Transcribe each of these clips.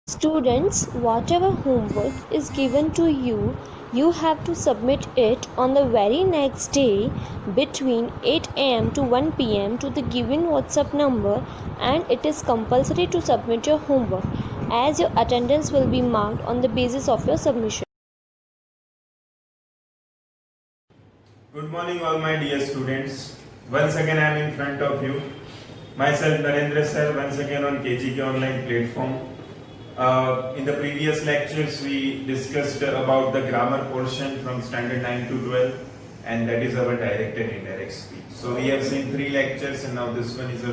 Students, whatever homework is given to you, you have to submit it on the very next day between 8 am to 1 pm to the given WhatsApp number, and it is compulsory to submit your homework as your attendance will be marked on the basis of your submission. Good morning, all my dear students. Once again, I am in front of you. Myself, Narendra sir, once again on KGK online platform. In the previous lectures, we discussed about the grammar portion from standard 9 to 12, and that is our direct and indirect speech. So we have seen 3 lectures, and now this one is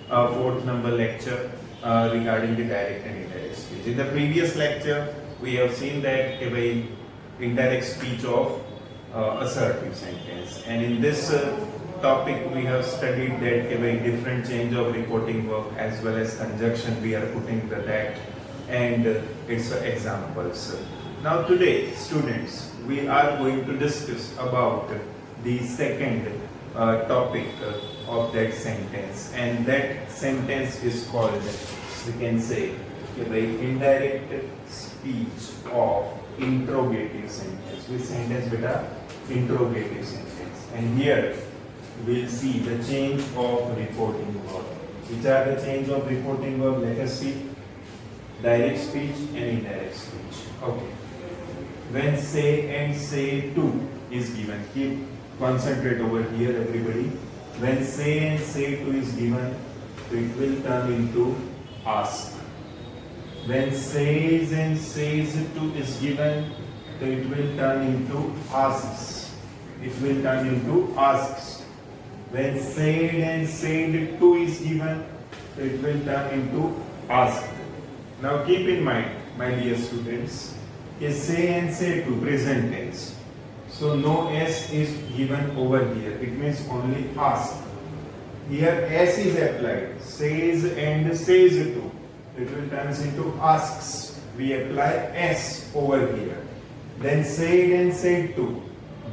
our fourth number lecture regarding the direct and indirect speech. In the previous lecture, we have seen that a indirect speech of assertive sentence, and in this topic we have studied that a different change of reporting verb as well as conjunction we are putting the that and its examples. Now today, students, we are going to discuss about the second topic of that sentence, and that sentence is called, we can say, the indirect speech of interrogative sentence. Which sentence, beta? Interrogative sentence. And here we'll see the change of reporting verb. Which are the change of reporting verb? Let us see. Direct speech and indirect speech. Okay. When say and say to is given, keep concentrate over here, everybody. When say and say to is given, it will turn into ask. When says and says to is given, it will turn into asks. It will turn into asks. When said and said to is given, it will turn into asked. Now keep in mind, my dear students, is say and say to present tense. So no s is given over here. It means only ask. Here s is applied. Says and says to. It will turn into asks. We apply s over here. Then said and said to.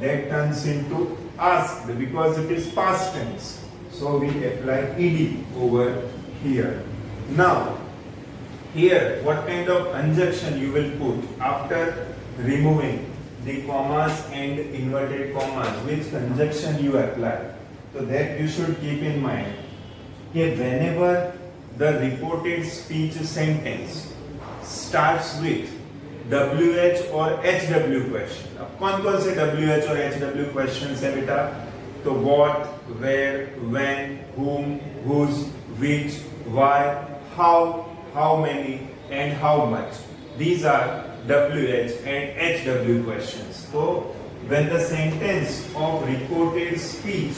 That turns into asked because it is past tense. So we apply ed over here. Now, here, what kind of conjunction you will put after removing the commas and inverted commas? Which conjunction you apply? So that you should keep in mind. Okay, whenever the reported speech sentence starts with WH or HW question. अब कौन से WH और HW questions है बेटा? तो what, where, when, whom, whose, which, why, how many, and how much. These are WH and HW questions. So when the sentence of reported speech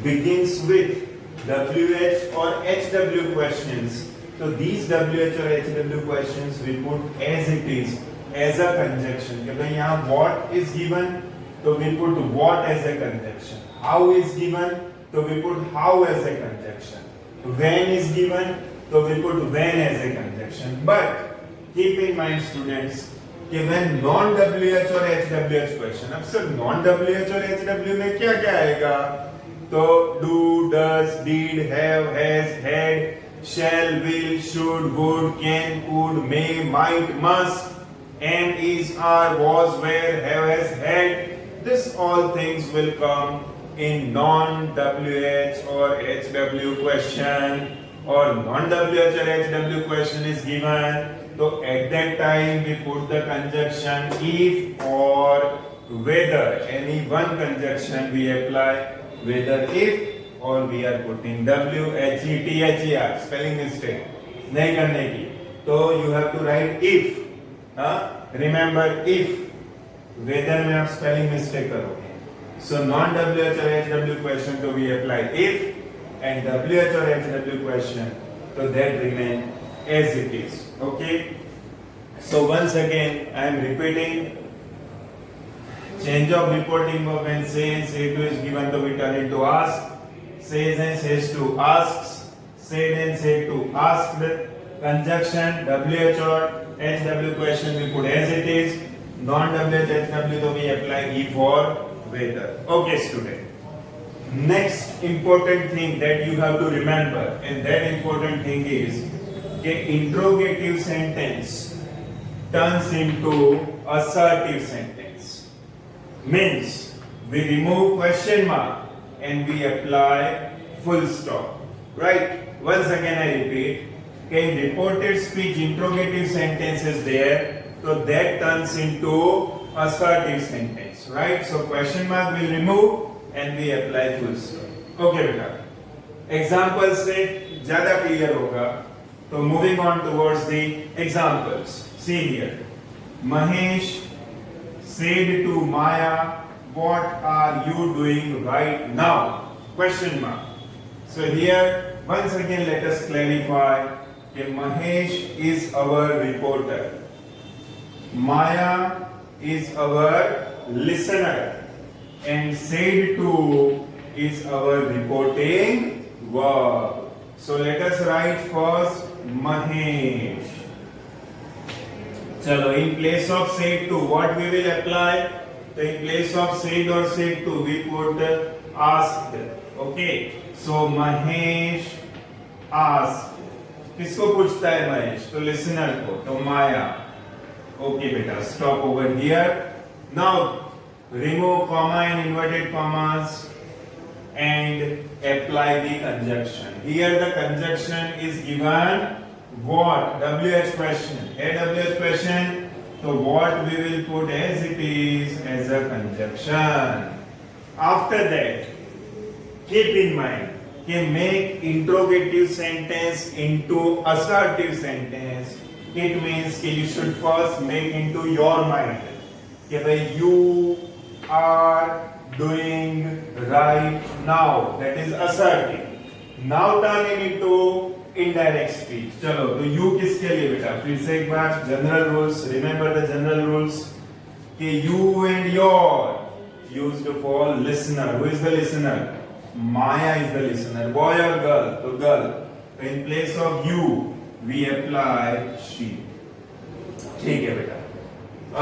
begins with WH or HW questions, so these WH or HW questions we put as it is as a conjunction. क्योंकि यहाँ what is given, तो we put what as a conjunction. How is given, so we put how as a conjunction. When is given, so we put when as a conjunction. But keep in mind, students, कि when non-WH or HWH question, अब sir non-WH और HW में क्या क्या आएगा? तो do, does, did, have, has, had, shall, will, should, would, can, could, may, might, must, am, is, are, was, were, have, has, had. This all things will come in non-WH or HW question, or non-WH or HW question is given. So at that time we put the conjunction if or whether. Any one conjunction we apply, whether if or we are putting WHETHER, spelling mistake नहीं करने की. तो you have to write if. Remember if. Whether में आप spelling mistake करोगे. So non-WH or HW question तो we apply if, and WH or HW question so that remain as it is. Okay. So once again I am repeating. Change of reporting verb when say and say to is given to we turn into ask. Says and says to asks. Said and said to asked. Conjunction WH or HW question we put as it is. Non-WH HW so we apply if or whether. Okay, student. Next important thing that you have to remember, and that important thing is कि interrogative sentence turns into assertive sentence. Means we remove question mark and we apply full stop. Right? Once again I repeat, okay, reported speech interrogative sentence is there, so that turns into assertive sentence. Right? So question mark will remove and we apply full stop. Okay बेटा, example से ज्यादा clear होगा, तो moving on towards the examples. See here, Mahesh said to Maya, what are you doing right now? Question mark. So here once again let us clarify that Mahesh is our reporter, Maya is our listener, and said to is our reporting verb. So let us write first Mahesh. चलो, in place of said to what we will apply? So in place of said or said to we put asked. Okay, so Mahesh asked. किसको पूछता है महेश? तो listener को, तो माया. Okay बेटा, stop over here. Now remove comma and inverted commas and apply the conjunction. Here the conjunction is given what? WH question. A WH question. So what we will put as it is as a conjunction. After that, keep in mind कि make interrogative sentence into assertive sentence. It means कि you should first make into your mind कि भाई you are doing right now. That is assertive. Now turn it into indirect speech. चलो, तो you किसके लिए बेटा? फिर से एक बार general rules, remember the general rules कि you and your used for listener. Who is the listener? Maya is the listener. Boy और गर्ल? तो गर्ल. तो in place of you we apply she. ठीक है बेटा.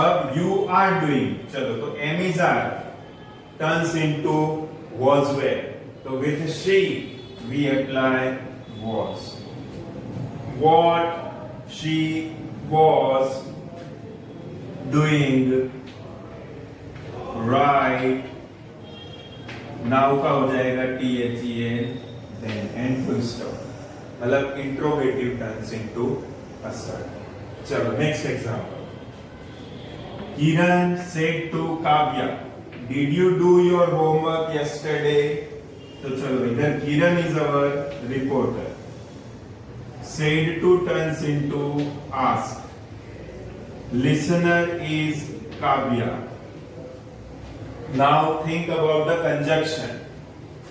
अब यू आर डूइंग, चलो, तो am is are turns into was were. तो with she we apply was. What she was doing right now का हो जाएगा THEN then and full stop. मतलब interrogative turns into assertive. चलो, next example. Kiran said to Kavya, did you do your homework yesterday? तो चलो, इधर Kiran is our reporter. Said to turns into ask. Listener is Kavya. Now think about the conjunction.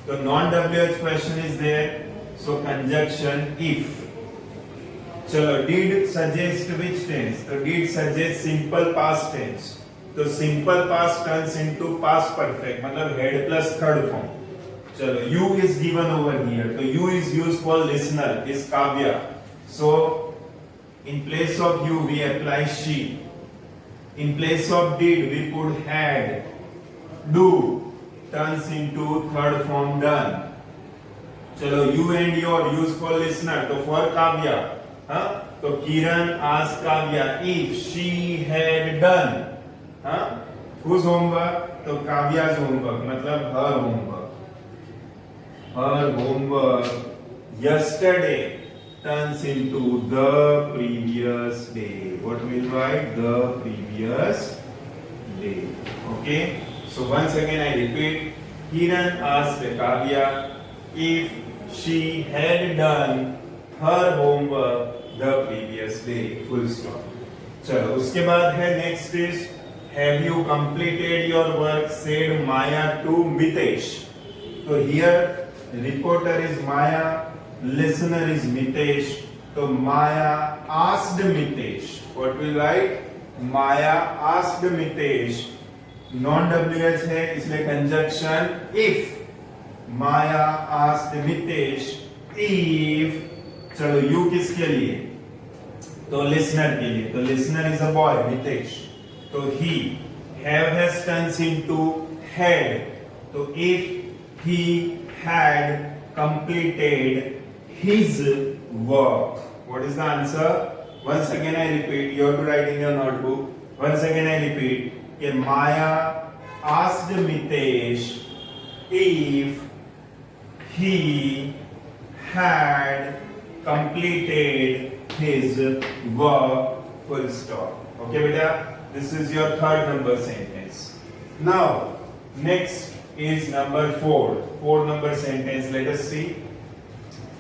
The non-WH question is there. So conjunction if. चलो, did suggest which tense? तो did suggest simple past tense. तो simple past turns into past perfect. मतलब head plus third form. चलो, you is given over here. तो you is used for listener is Kavya. So in place of you we apply she. In place of did we put had. Do turns into third form done. चलो, you and your used for listener. तो for Kavya, हाँ? तो Kiran asked Kavya if she had done, हाँ? Whose homework? तो Kavya's homework. मतलब her homework. Her homework yesterday turns into the previous day. What will write? The previous day. Okay. So once again I repeat. Kiran asked Kavya if she had done her homework the previous day. Full stop. चलो, उसके बाद है next is have you completed your work? Said Maya to Mitesh. So here reporter is Maya, listener is Mitesh. So Maya asked Mitesh. What will write? Maya asked Mitesh. Non-WH है इसलिए conjunction if. Maya asked Mitesh if. चलो, you किसके लिए? तो listener के लिए. तो listener is a boy, Mitesh. तो he. Have has turns into had. तो if he had completed his work. What is the answer? Once again I repeat, you have to write in your notebook. Once again I repeat, कि Maya asked Mitesh if he had completed his work, full stop. Okay beta, this is your third number sentence. Now next is number 4 number sentence. Let us see.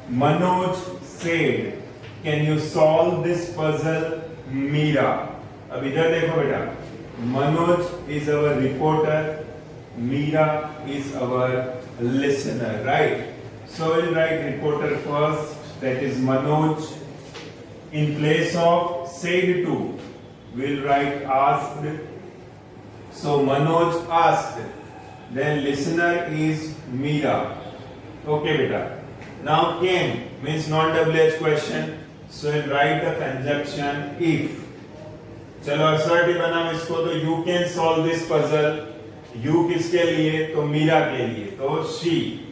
Manoj said, can you solve this puzzle, Meera? अब इधर देखो बेटा, Manoj is our reporter, Meera is our listener, right? So we'll write reporter first, that is Manoj. In place of said to, we'll write asked. So Manoj asked, then listener is Meera. Okay beta. Now can means non-WH question, so we'll write the conjunction if. चलो assertive बनाओ इसको, तो you can solve this puzzle. You किसके लिए? तो मीरा के लिए, तो she.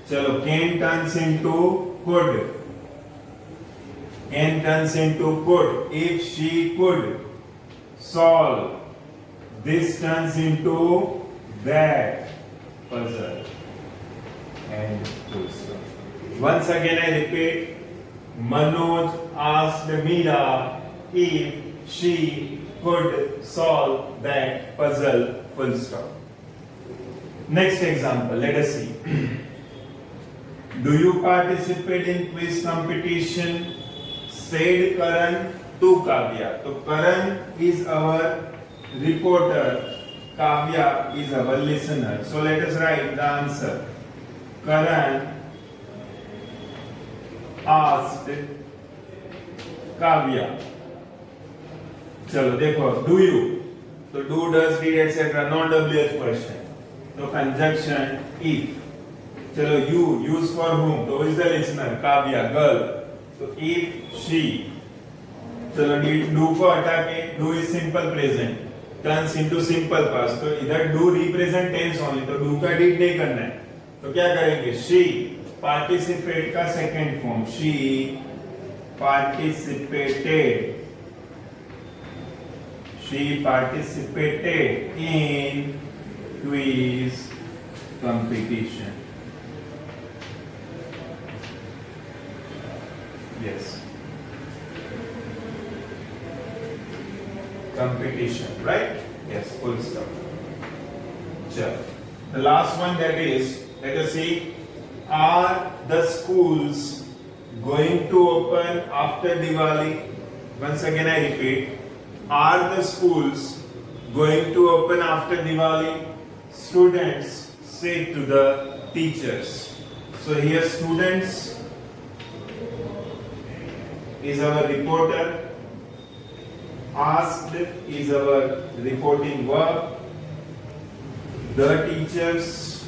चलो can turns into could. Can turns into could. If she could solve, this turns into that puzzle. And full stop. Once again I repeat, Manoj asked Meera if she could solve that puzzle, full stop. Next example, let us see. Do you participate in quiz competition? Said Karan to Kavya. So Karan is our reporter, Kavya is our listener. So let us write the answer. Karan asked Kavya. चलो देखो, do you, तो do, does, did, etc. non-WH question. तो conjunction if. चलो you, use for whom, तो who is the listener? Kavya, girl. तो if she. चलो do को हटा के, do is simple present, turns into simple past. तो इधर do represent tense only, तो do का did नहीं करना है. तो क्या करेंगे? She participate का second form. She participated. She participated in quiz competition. Yes. Competition, right? Yes, full stop. Sure. The last one, that is, let us see, are the schools going to open after Diwali? Once again I repeat, are the schools going to open after Diwali? Students say to the teachers. So here students is our reporter, asked is our reporting verb, the teachers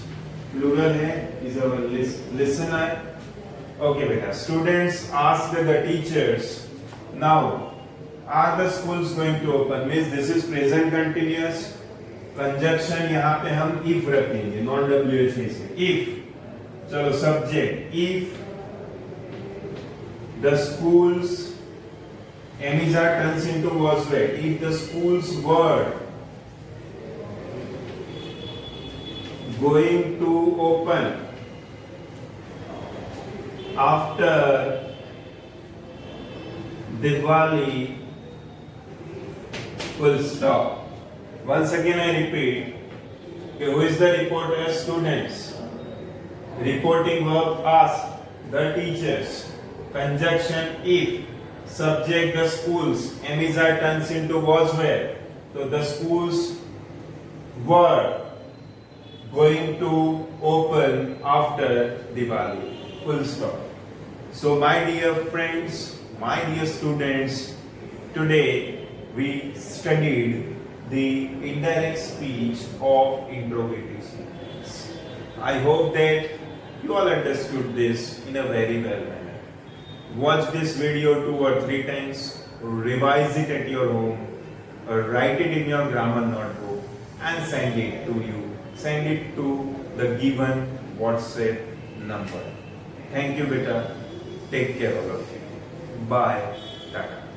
plural है is our listener. Okay beta, students asked the teachers. Now are the schools going to open? Means this is present continuous. Conjunction यहाँ पे हम if रखेंगे, non-WH से. If, चलो subject, if the schools, Amiza turns into was right. If the schools were going to open after Diwali, full stop. Once again I repeat, okay, who is the reporter? Students. Reporting verb ask, the teachers. Conjunction if, subject the schools. Amiza turns into was where. So the schools were going to open after Diwali, full stop. So my dear friends, my dear students, today we studied the indirect speech of interrogative statements. I hope that you all understood this in a very well manner. Watch this video 2 or 3 times, revise it at your home, or write it in your grammar notebook and send it to you. Send it to the given WhatsApp number. Thank you, beta. Take care, all of you. Bye. Tata.